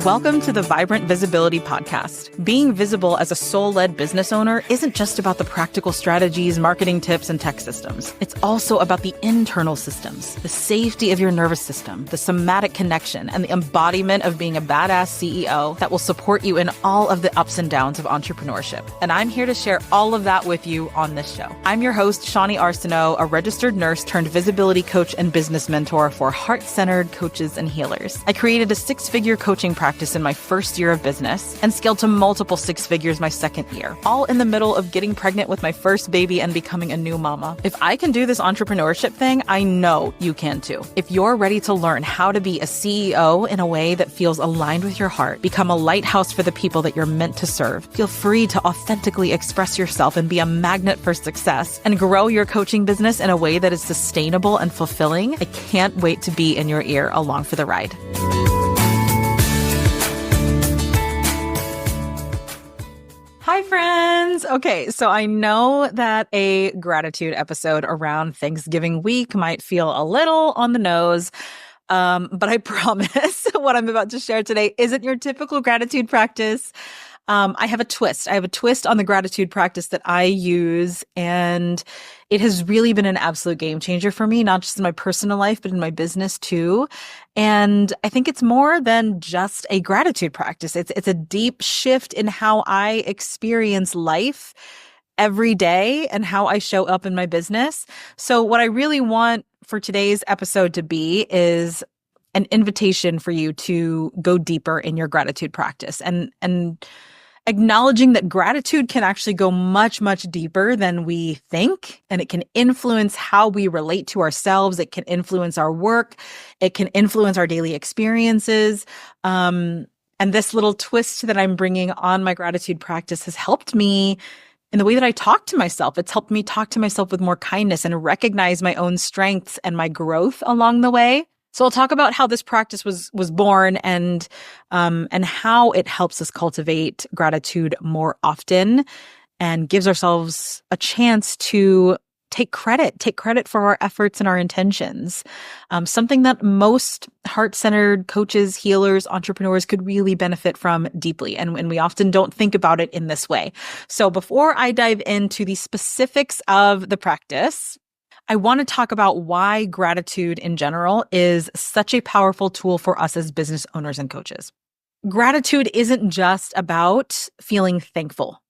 Welcome to the Vibrant Visibility Podcast. Being visible as a soul-led business owner isn't just about the practical strategies, marketing tips, and tech systems. It's also about the internal systems, the safety of your nervous system, the somatic connection, and the embodiment of being a badass CEO that will support you in all of the ups and downs of entrepreneurship. And I'm here to share all of that with you on this show. I'm your host, Shawnee Arsenault, a registered nurse turned visibility coach and business mentor for heart-centered coaches and healers. I created a six-figure coaching practice in my first year of business and scaled to multiple six figures my second year, all in the middle of getting pregnant with my first baby and becoming a new mama. If I can do this entrepreneurship thing, I know you can too. If you're ready to learn how to be a CEO in a way that feels aligned with your heart, become a lighthouse for the people that you're meant to serve, feel free to authentically express yourself and be a magnet for success, and grow your coaching business in a way that is sustainable and fulfilling, I can't wait to be in your ear along for the ride. Hi, friends. Okay, so I know that a gratitude episode around Thanksgiving week might feel a little on the nose, but I promise what I'm about to share today isn't your typical gratitude practice. I have a twist. I have a twist on the gratitude practice that I use, and it has really been an absolute game changer for me, not just in my personal life, but in my business too. And I think it's more than just a gratitude practice. It's a deep shift in how I experience life every day and how I show up in my business. So what I really want for today's episode to be is an invitation for you to go deeper in your gratitude practice and acknowledging that gratitude can actually go much, much deeper than we think, and it can influence how we relate to ourselves. It can influence our work. It can influence our daily experiences. And this little twist that I'm bringing on my gratitude practice has helped me in the way that I talk to myself. It's helped me talk to myself with more kindness and recognize my own strengths and my growth along the way. So I'll talk about how this practice was born and how it helps us cultivate gratitude more often and gives ourselves a chance to take credit for our efforts and our intentions. Something that most heart-centered coaches, healers, entrepreneurs could really benefit from deeply. And we often don't think about it in this way. So before I dive into the specifics of the practice, I want to talk about why gratitude in general is such a powerful tool for us as business owners and coaches. Gratitude isn't just about feeling thankful,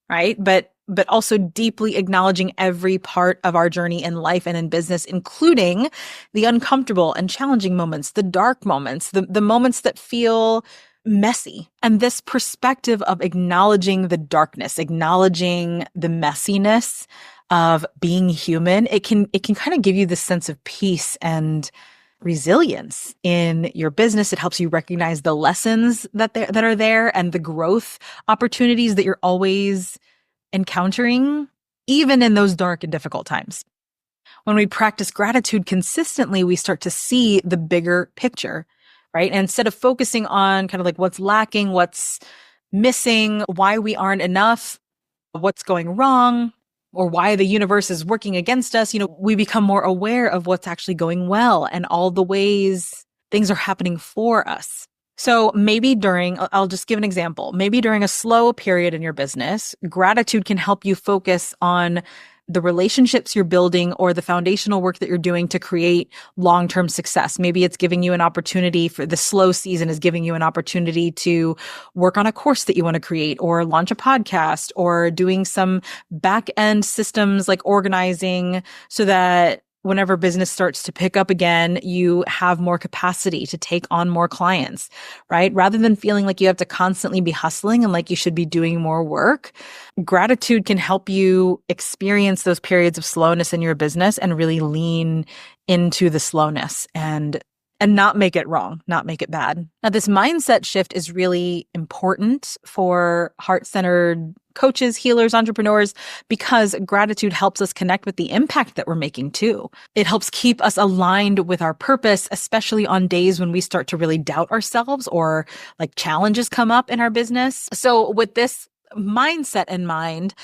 right? But also deeply acknowledging every part of our journey in life and in business, including the uncomfortable and challenging moments, the dark moments, the moments that feel messy. And this perspective of acknowledging the darkness, acknowledging the messiness of being human, it can kind of give you this sense of peace and resilience in your business. It helps you recognize the lessons that are there and the growth opportunities that you're always encountering, even in those dark and difficult times. When we practice gratitude consistently, we start to see the bigger picture, right? And instead of focusing on kind of like what's lacking, what's missing, why we aren't enough, what's going wrong, or why the universe is working against us, we become more aware of what's actually going well and all the ways things are happening for us. So maybe I'll just give an example. Maybe during a slow period in your business, gratitude can help you focus on the relationships you're building or the foundational work that you're doing to create long-term success. Maybe it's giving you an opportunity for the slow season is giving you an opportunity to work on a course that you want to create or launch a podcast or doing some back-end systems like organizing so that whenever business starts to pick up again, you have more capacity to take on more clients, right? Rather than feeling like you have to constantly be hustling and like you should be doing more work, gratitude can help you experience those periods of slowness in your business and really lean into the slowness and not make it wrong, not make it bad. Now, this mindset shift is really important for heart-centered coaches, healers, entrepreneurs, because gratitude helps us connect with the impact that we're making too. It helps keep us aligned with our purpose, especially on days when we start to really doubt ourselves or like challenges come up in our business. So with this mindset in mind,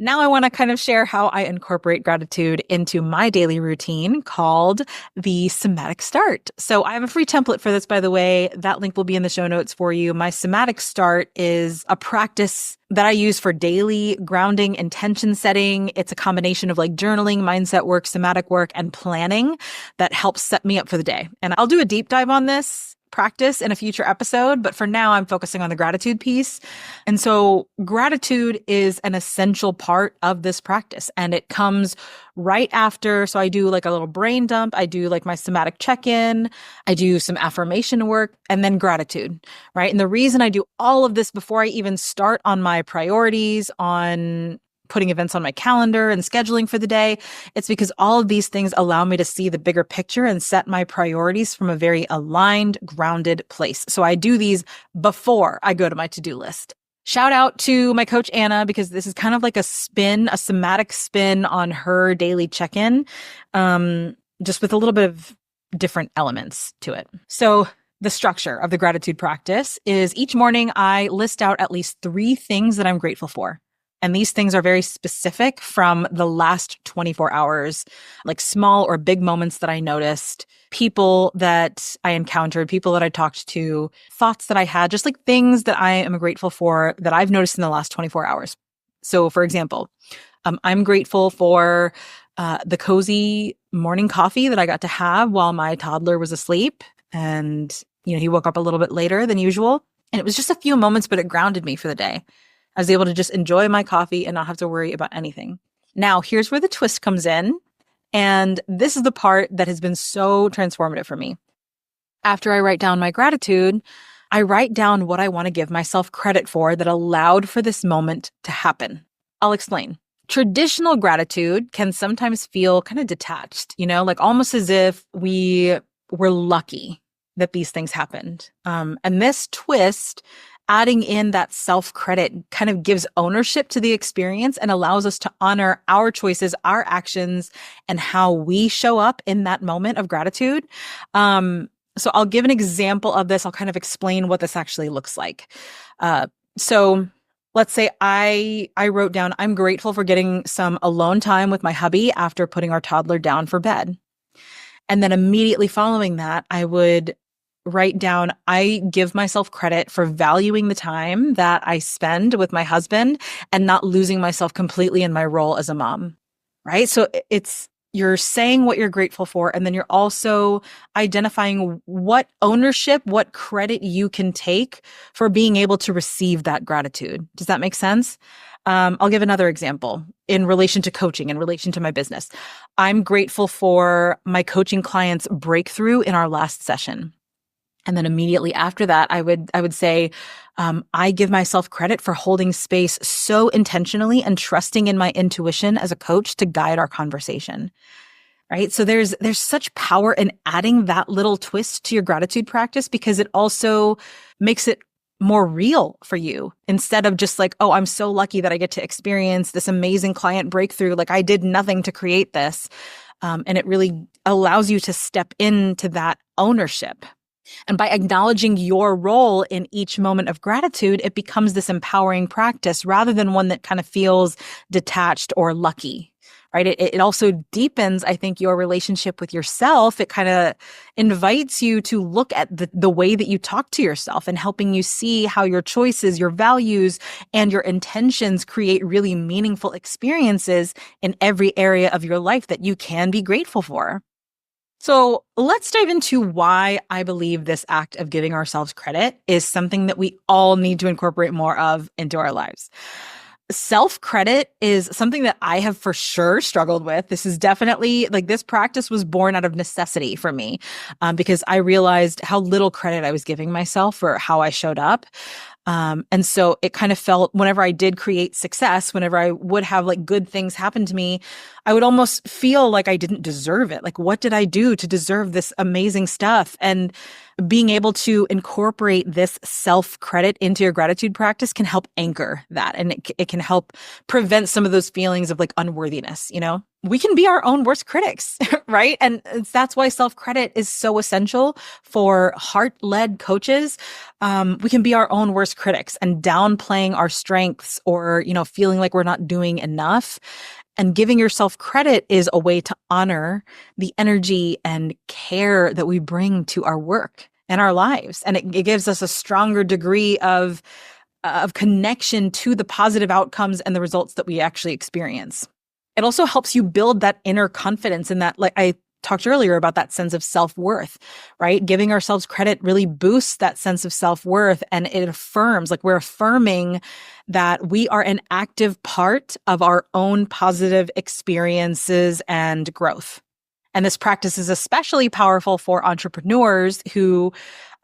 Now I want to kind of share how I incorporate gratitude into my daily routine called the Somatic Start. So I have a free template for this, by the way. That link will be in the show notes for you. My Somatic Start is a practice that I use for daily grounding, intention setting. It's a combination of like journaling, mindset work, somatic work, and planning that helps set me up for the day. And I'll do a deep dive on this practice in a future episode, but for now I'm focusing on the gratitude piece. And so gratitude is an essential part of this practice, and it comes right after. So I do like a little brain dump. I do like my somatic check-in. I do some affirmation work and then gratitude, right? And the reason I do all of this before I even start on my priorities, on putting events on my calendar and scheduling for the day, it's because all of these things allow me to see the bigger picture and set my priorities from a very aligned, grounded place. So I do these before I go to my to-do list. Shout out to my coach, Anna, because this is kind of like a somatic spin on her daily check-in, just with a little bit of different elements to it. So the structure of the gratitude practice is each morning I list out at least 3 things that I'm grateful for. And these things are very specific from the last 24 hours, like small or big moments that I noticed, people that I encountered, people that I talked to, thoughts that I had, just like things that I am grateful for that I've noticed in the last 24 hours. So for example, I'm grateful for the cozy morning coffee that I got to have while my toddler was asleep. And, he woke up a little bit later than usual. And it was just a few moments, but it grounded me for the day. I was able to just enjoy my coffee and not have to worry about anything. Now, here's where the twist comes in. And this is the part that has been so transformative for me. After I write down my gratitude, I write down what I want to give myself credit for that allowed for this moment to happen. I'll explain. Traditional gratitude can sometimes feel kind of detached, like almost as if we were lucky that these things happened. And this twist, adding in that self-credit, kind of gives ownership to the experience and allows us to honor our choices, our actions, and how we show up in that moment of gratitude. So I'll give an example of this. I'll kind of explain what this actually looks like. So let's say I wrote down, I'm grateful for getting some alone time with my hubby after putting our toddler down for bed. And then immediately following that, I would write down, I give myself credit for valuing the time that I spend with my husband and not losing myself completely in my role as a mom, right? So you're saying what you're grateful for, and then you're also identifying what ownership, what credit you can take for being able to receive that gratitude. Does that make sense? I'll give another example in relation to coaching, in relation to my business. I'm grateful for my coaching clients' breakthrough in our last session. And then immediately after that, I would say, I give myself credit for holding space so intentionally and trusting in my intuition as a coach to guide our conversation. Right? So there's such power in adding that little twist to your gratitude practice, because it also makes it more real for you, instead of just like, oh, I'm so lucky that I get to experience this amazing client breakthrough. Like I did nothing to create this. And it really allows you to step into that ownership. And by acknowledging your role in each moment of gratitude, it becomes this empowering practice rather than one that kind of feels detached or lucky, right? It also deepens, I think, your relationship with yourself. It kind of invites you to look at the way that you talk to yourself and helping you see how your choices, your values, and your intentions create really meaningful experiences in every area of your life that you can be grateful for. So let's dive into why I believe this act of giving ourselves credit is something that we all need to incorporate more of into our lives. Self-credit is something that I have for sure struggled with. This is definitely this practice was born out of necessity for me, because I realized how little credit I was giving myself for how I showed up. And so it kind of felt, whenever I did create success, whenever I would have good things happen to me, I would almost feel like I didn't deserve it. Like, what did I do to deserve this amazing stuff? And being able to incorporate this self-credit into your gratitude practice can help anchor that. And it can help prevent some of those feelings of unworthiness, we can be our own worst critics, right? And that's why self-credit is so essential for heart-led coaches. We can be our own worst critics, and downplaying our strengths or, feeling like we're not doing enough. And giving yourself credit is a way to honor the energy and care that we bring to our work and our lives. And it gives us a stronger degree of connection to the positive outcomes and the results that we actually experience. It also helps you build that inner confidence in that, like I talked earlier about that sense of self-worth, right? Giving ourselves credit really boosts that sense of self-worth, and it affirms, like we're affirming that we are an active part of our own positive experiences and growth. And this practice is especially powerful for entrepreneurs who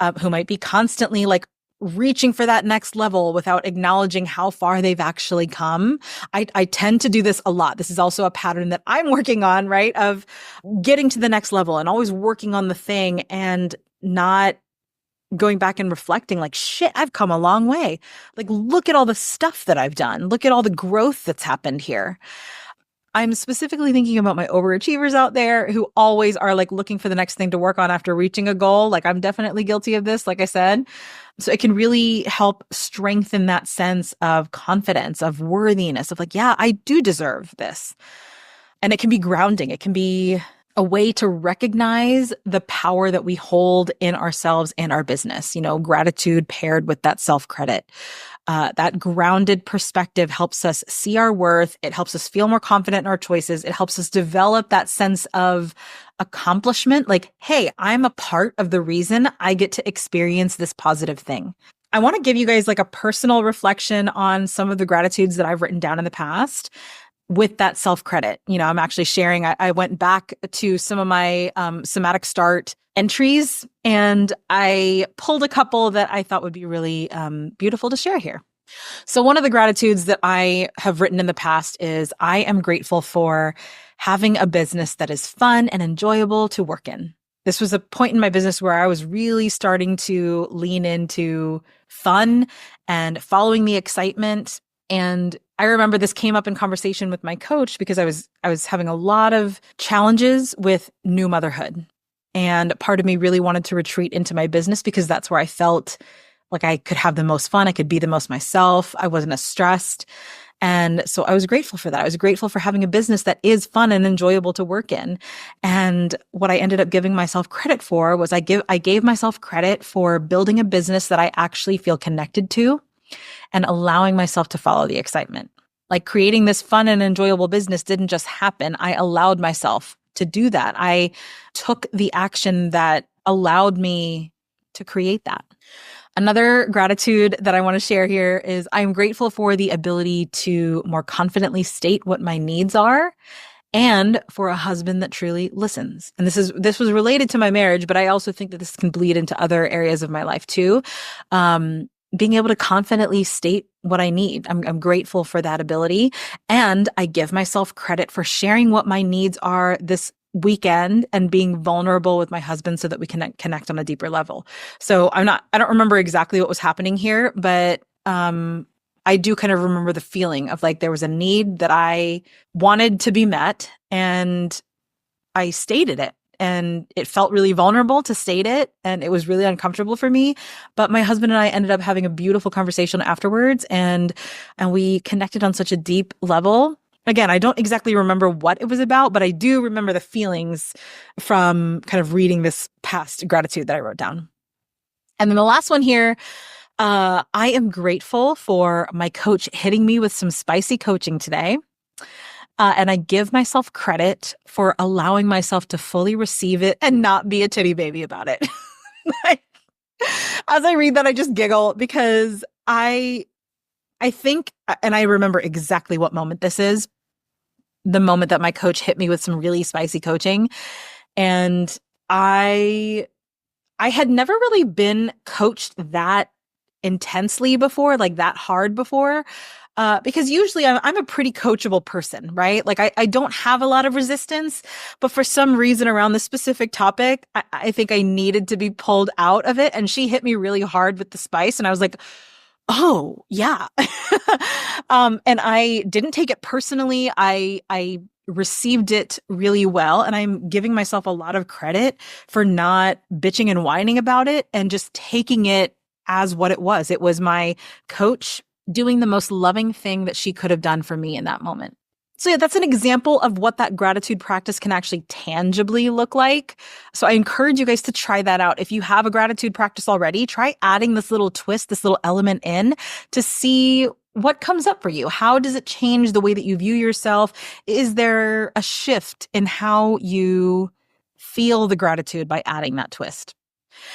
might be constantly like reaching for that next level without acknowledging how far they've actually come. I tend to do this a lot. This is also a pattern that I'm working on, right? Of getting to the next level and always working on the thing and not going back and reflecting like, shit, I've come a long way. Like, look at all the stuff that I've done. Look at all the growth that's happened here. I'm specifically thinking about my overachievers out there who always are like looking for the next thing to work on after reaching a goal. Like, I'm definitely guilty of this, like I said. So it can really help strengthen that sense of confidence, of worthiness, of like, yeah, I do deserve this. And it can be grounding. It can be a way to recognize the power that we hold in ourselves and our business. Gratitude paired with that self-credit. That grounded perspective helps us see our worth. It helps us feel more confident in our choices. It helps us develop that sense of accomplishment. Like, hey, I'm a part of the reason I get to experience this positive thing. I want to give you guys like a personal reflection on some of the gratitudes that I've written down in the past with that self-credit. I'm actually sharing, I went back to some of my Somatic Start entries, and I pulled a couple that I thought would be really beautiful to share here. So one of the gratitudes that I have written in the past is, I am grateful for having a business that is fun and enjoyable to work in. This was a point in my business where I was really starting to lean into fun and following the excitement. And I remember this came up in conversation with my coach because I was having a lot of challenges with new motherhood. And part of me really wanted to retreat into my business because that's where I felt like I could have the most fun. I could be the most myself. I wasn't as stressed. And so I was grateful for that. I was grateful for having a business that is fun and enjoyable to work in. And what I ended up giving myself credit for was I gave myself credit for building a business that I actually feel connected to and allowing myself to follow the excitement. Like, creating this fun and enjoyable business didn't just happen. I allowed myself to do that. I took the action that allowed me to create that. Another gratitude that I want to share here is, I'm grateful for the ability to more confidently state what my needs are, and for a husband that truly listens. And this was related to my marriage, but I also think that this can bleed into other areas of my life too. Being able to confidently state what I need. I'm grateful for that ability. And I give myself credit for sharing what my needs are this weekend and being vulnerable with my husband so that we can connect on a deeper level. So I don't remember exactly what was happening here, but I do kind of remember the feeling of like there was a need that I wanted to be met, and I stated it. And it felt really vulnerable to state it, and it was really uncomfortable for me. But my husband and I ended up having a beautiful conversation afterwards, and we connected on such a deep level. Again, I don't exactly remember what it was about, but I do remember the feelings from kind of reading this past gratitude that I wrote down. And then the last one here, I am grateful for my coach hitting me with some spicy coaching today. And I give myself credit for allowing myself to fully receive it and not be a titty baby about it. As I read that, I just giggle because I think, and I remember exactly what moment this is, the moment that my coach hit me with some really spicy coaching. And I had never really been coached that intensely before, like that hard before. Because usually I'm a pretty coachable person, right? Like I don't have a lot of resistance, but for some reason around this specific topic, I think I needed to be pulled out of it. And she hit me really hard with the spice. And I was like, oh yeah. And I didn't take it personally. I received it really well. And I'm giving myself a lot of credit for not bitching and whining about it and just taking it as what it was. It was my coach doing the most loving thing that she could have done for me in that moment. So yeah, that's an example of what that gratitude practice can actually tangibly look like. So I encourage you guys to try that out. If you have a gratitude practice already, try adding this little twist, this little element in to see what comes up for you. How does it change the way that you view yourself? Is there a shift in how you feel the gratitude by adding that twist?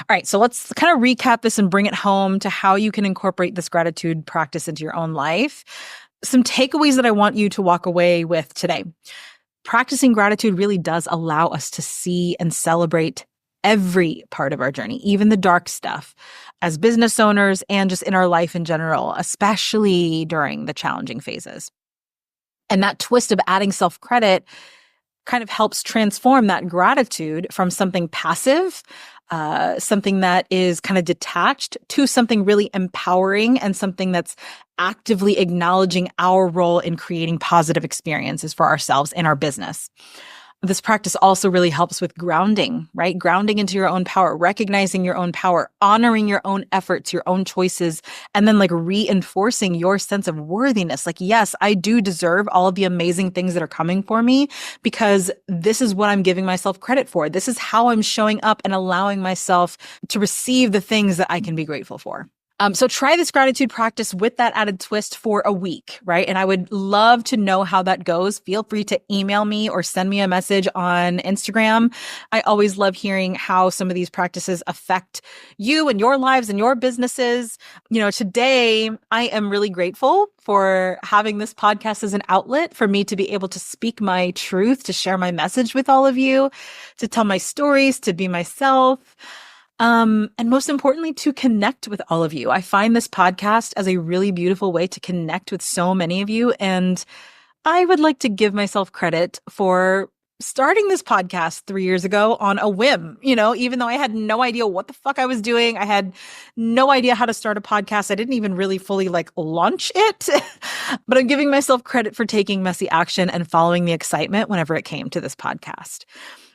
All right, so let's kind of recap this and bring it home to how you can incorporate this gratitude practice into your own life. Some takeaways that I want you to walk away with today. Practicing gratitude really does allow us to see and celebrate every part of our journey, even the dark stuff, as business owners and just in our life in general, especially during the challenging phases. And that twist of adding self-credit kind of helps transform that gratitude from something passive, something that is kind of detached, to something really empowering and something that's actively acknowledging our role in creating positive experiences for ourselves and our business. This practice also really helps with grounding, right? Grounding into your own power, recognizing your own power, honoring your own efforts, your own choices, and then like reinforcing your sense of worthiness. Like, yes, I do deserve all of the amazing things that are coming for me because this is what I'm giving myself credit for. This is how I'm showing up and allowing myself to receive the things that I can be grateful for. So try this gratitude practice with that added twist for a week, right? And I would love to know how that goes. Feel free to email me or send me a message on Instagram. I always love hearing how some of these practices affect you and your lives and your businesses. You know, today I am really grateful for having this podcast as an outlet for me to be able to speak my truth, to share my message with all of you, to tell my stories, to be myself. And most importantly, to connect with all of you. I find this podcast as a really beautiful way to connect with so many of you. And I would like to give myself credit for starting this podcast 3 years ago on a whim, you know, even though I had no idea what the fuck I was doing. I had no idea how to start a podcast. I didn't even really fully like launch it, but I'm giving myself credit for taking messy action and following the excitement whenever it came to this podcast.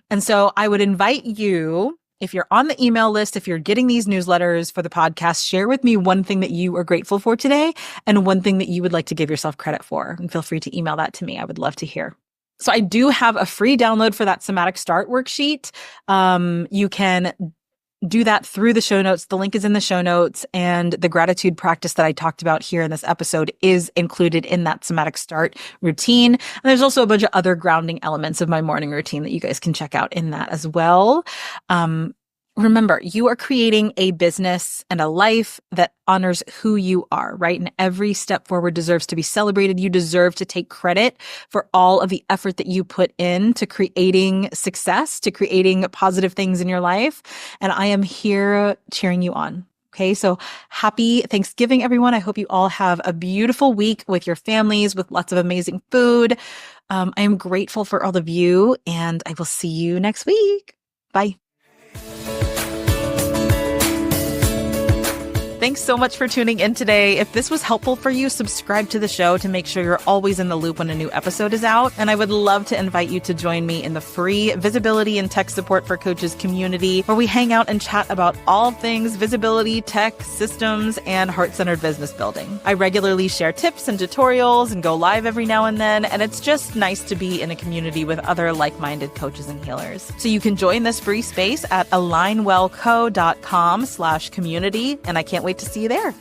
And so I would invite you, if you're on the email list, if you're getting these newsletters for the podcast, share with me one thing that you are grateful for today and one thing that you would like to give yourself credit for. And feel free to email that to me. I would love to hear. So I do have a free download for that Somatic Start worksheet. You can do that through the show notes. The link is in the show notes, and the gratitude practice that I talked about here in this episode is included in that Somatic Start routine. And there's also a bunch of other grounding elements of my morning routine that you guys can check out in that as well. Remember, you are creating a business and a life that honors who you are, right? And every step forward deserves to be celebrated. You deserve to take credit for all of the effort that you put in to creating success, to creating positive things in your life. And I am here cheering you on. Okay, so happy Thanksgiving, everyone. I hope you all have a beautiful week with your families, with lots of amazing food. I am grateful for all of you, and I will see you next week. Bye. Thanks so much for tuning in today. If this was helpful for you, subscribe to the show to make sure you're always in the loop when a new episode is out. And I would love to invite you to join me in the free Visibility and Tech Support for Coaches community, where we hang out and chat about all things visibility, tech, systems, and heart-centered business building. I regularly share tips and tutorials and go live every now and then, and it's just nice to be in a community with other like-minded coaches and healers. So you can join this free space at alignwellco.com/community, and I can't wait to see you there.